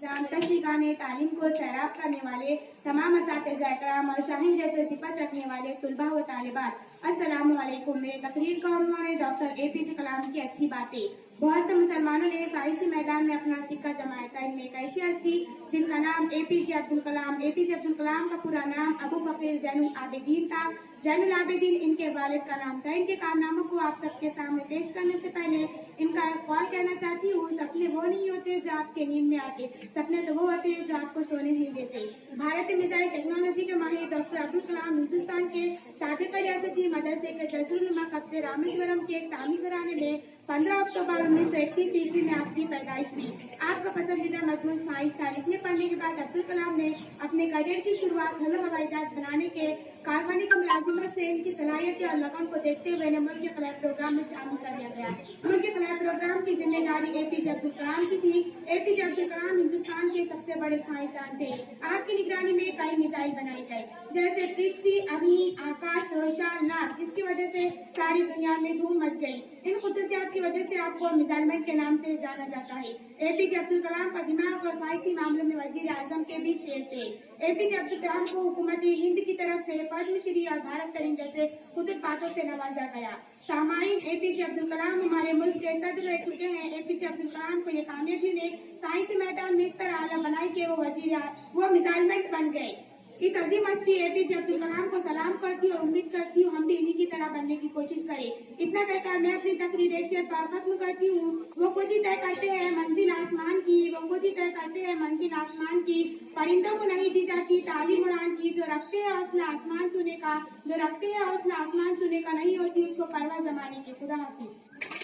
जहाँ तशरीगान तालीम को सैराब करने वाले तमाम असातिज़ा इकराम और शाहीन जैसे सिफत रखने वाले तुलबा व तालिबात, अस्सलामु अलैकुम। मेरे तकरीर का उन्वान है डॉक्टर APJ कलाम की अच्छी बातें। बहुत से मुसलमानों ने साइंसी मैदान में अपना सिक्का जमाया था। इनमें एक ऐसी हस्ती जिनका नाम APJ अब्दुल कलाम। APJ अब्दुल कलाम का पूरा नाम अबू बकर ज़ैनुल आबिदीन था। ज़ैनुल आबिदीन इनके वालिद का नाम था। इनके कारनामों को आप सबके सामने पेश करने से पहले इनका एक कॉल कहना चाहती हूँ। सपने वो नहीं होते जो आपके नींद में आते, सपने तो वो होते हैं जो आपको सोने नहीं देते। भारतीय मिसाइल टेक्नोलॉजी के माहिर डॉक्टर अब्दुल कलाम हिंदुस्तान के साबिक रियासती मदरसे के जज़ीरुल कब्जे रामेश्वरम के एक तामी घराने में 15 अक्टूबर 1931 ईस्वी में आपकी पैदाइश हुई। आपका पसंदीदा मजमून साइंस था। लिखने पढ़ने के बाद अब्दुल कलाम ने अपने करियर की शुरुआत हवाई जहाज बनाने के कारखाने की मुलाजिमत से इनकी सलाहियत और लगन को देखते हुए मुल्क के फ्लाई प्रोग्राम में शामिल कर लिया गया। मुल्क के फ्लाई प्रोग्राम की जिम्मेदारी APJ अब्दुल कलाम की थी। APJ अब्दुल कलाम हिंदुस्तान के सबसे बड़े साइंसदान थे। आपकी निगरानी में कई मिसाइल बनाए गए, जैसे पृथ्वी, अग्नि, आकाश, रोशा, नाग, जिसकी वजह से सारी दुनिया में धूम मच गई। इन खुसूसियात की वजह से आपको मिसाइल मैन के नाम से जाना जाता है। APJ अब्दुल कलाम का दिमाग और साइंसी मामलों में वजीर आजम के भी शेर थे। APJ अब्दुल कलाम को हुकूमत हिंद की तरफ से पद्मश्री और भारत तरीन जैसे खुद बातों से नवाजा गया। सामाईन, APJ अब्दुल कलाम हमारे मुल्क के सदर रह चुके हैं। APJ अब्दुल कलाम को ये कामयाबी ने साइंसी मैदान में इस तरह आला बनाई कि वो मिसाइल मैन बन गए। इस अजीम हस्ती APJ अब्दुल कलाम को सलाम करती हूँ और उम्मीद करती हूँ हम भी इन्हीं की तरह बनने की कोशिश करें। इतना कहकर मैं अपनी तकरीर एक शेर पर खत्म करती हूँ। वो खुद ही तय करते हैं मंजिल आसमान की, वो खुद ही तय करते हैं मंजिल आसमान की। परिंदों को नहीं दी जाती तालीम उड़ान की। जो रखते हैं हौसला आसमान छूने का, जो रखते हैं हौसला आसमान छूने का, नहीं होती उसको परवाह ज़माने की। खुदा हाफिज।